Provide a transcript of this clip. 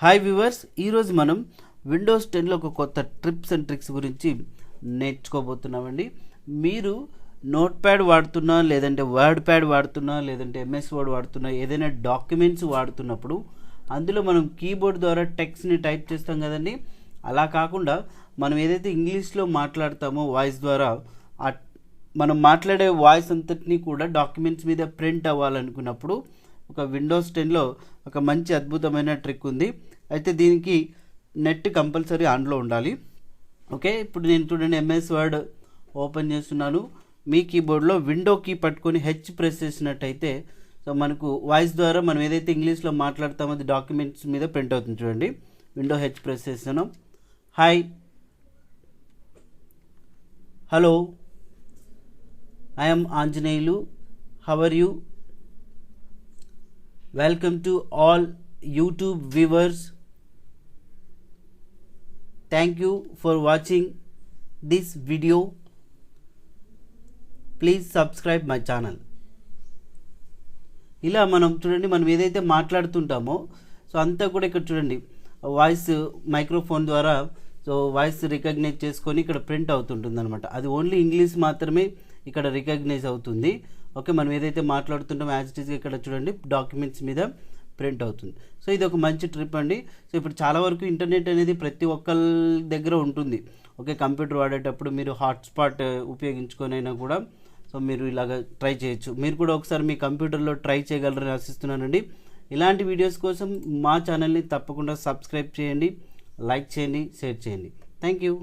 Hi viewers, ఈరోజు మనం Windows 10లో ఒక కొత్త ట్రిప్స్ అండ్ ట్రిక్స్ గురించి నేర్చుకోబోతున్నామండి. మీరు నోట్ ప్యాడ్ వాడుతున్నా, లేదంటే వర్డ్ ప్యాడ్ వాడుతున్నా, లేదంటే ఎంఎస్ వర్డ్ వాడుతున్నా, ఏదైనా డాక్యుమెంట్స్ వాడుతున్నప్పుడు అందులో మనం కీబోర్డ్ ద్వారా టెక్స్ట్ని టైప్ చేస్తాం కదండి. అలా కాకుండా మనం ఏదైతే ఇంగ్లీష్లో మాట్లాడతామో వాయిస్ ద్వారా మనం మాట్లాడే వాయిస్ అంతటినీ కూడా డాక్యుమెంట్స్ మీద ప్రింట్ అవ్వాలనుకున్నప్పుడు ఒక విండోస్ 10లో ఒక మంచి అద్భుతమైన ట్రిక్ ఉంది. అయితే దీనికి నెట్ కంపల్సరీ ఆన్లో ఉండాలి. ఓకే, ఇప్పుడు నేను చూడండి ఎంఎస్ వర్డ్ ఓపెన్ చేస్తున్నాను. మీ కీబోర్డ్లో విండో కీ పట్టుకొని హెచ్ ప్రెస్ చేసినట్టయితే సో మనకు వాయిస్ ద్వారా మనం ఏదైతే ఇంగ్లీష్లో మాట్లాడతామో అది డాక్యుమెంట్స్ మీద ప్రింట్ అవుతుంది. చూడండి, విండో హెచ్ ప్రెస్ చేస్తున్నాం. Hi, hello, I am Anjaneyulu, how are you? Welcome to all YouTube viewers. Thank you for watching this video. Please subscribe my channel. ఇలా మనం చూడండి, మనం ఏదైతే మాట్లాడుతుంటామో సో అంతా కూడా ఇక్కడ చూడండి వాయిస్ మైక్రోఫోన్ ద్వారా సో వాయిస్ రికగ్నైజ్ చేసుకొని ఇక్కడ ప్రింట్ అవుతుంటుంది అనమాట. అది ఓన్లీ ఇంగ్లీష్ మాత్రమే ఇక్కడ రికగ్నైజ్ అవుతుంది. ఓకే, మనం ఏదైతే మాట్లాడుతుంటామో యాజ్ ఇట్ ఈస్గా ఇక్కడ చూడండి డాక్యుమెంట్స్ మీద ప్రింట్ అవుతుంది. సో ఇది ఒక మంచి ట్రిప్ అండి. సో ఇప్పుడు చాలా వరకు ఇంటర్నెట్ అనేది ప్రతి ఒక్కరి దగ్గర ఉంటుంది. ఓకే, కంప్యూటర్ వాడేటప్పుడు మీరు హాట్స్పాట్ ఉపయోగించుకొని అయినా కూడా సో మీరు ఇలాగ ట్రై చేయొచ్చు. మీరు కూడా ఒకసారి మీ కంప్యూటర్లో ట్రై చేయగలరని ఆశిస్తున్నానండి. ఇలాంటి వీడియోస్ కోసం మా ఛానల్ని తప్పకుండా సబ్స్క్రైబ్ చేయండి, లైక్ చేయండి, షేర్ చేయండి. Thank you.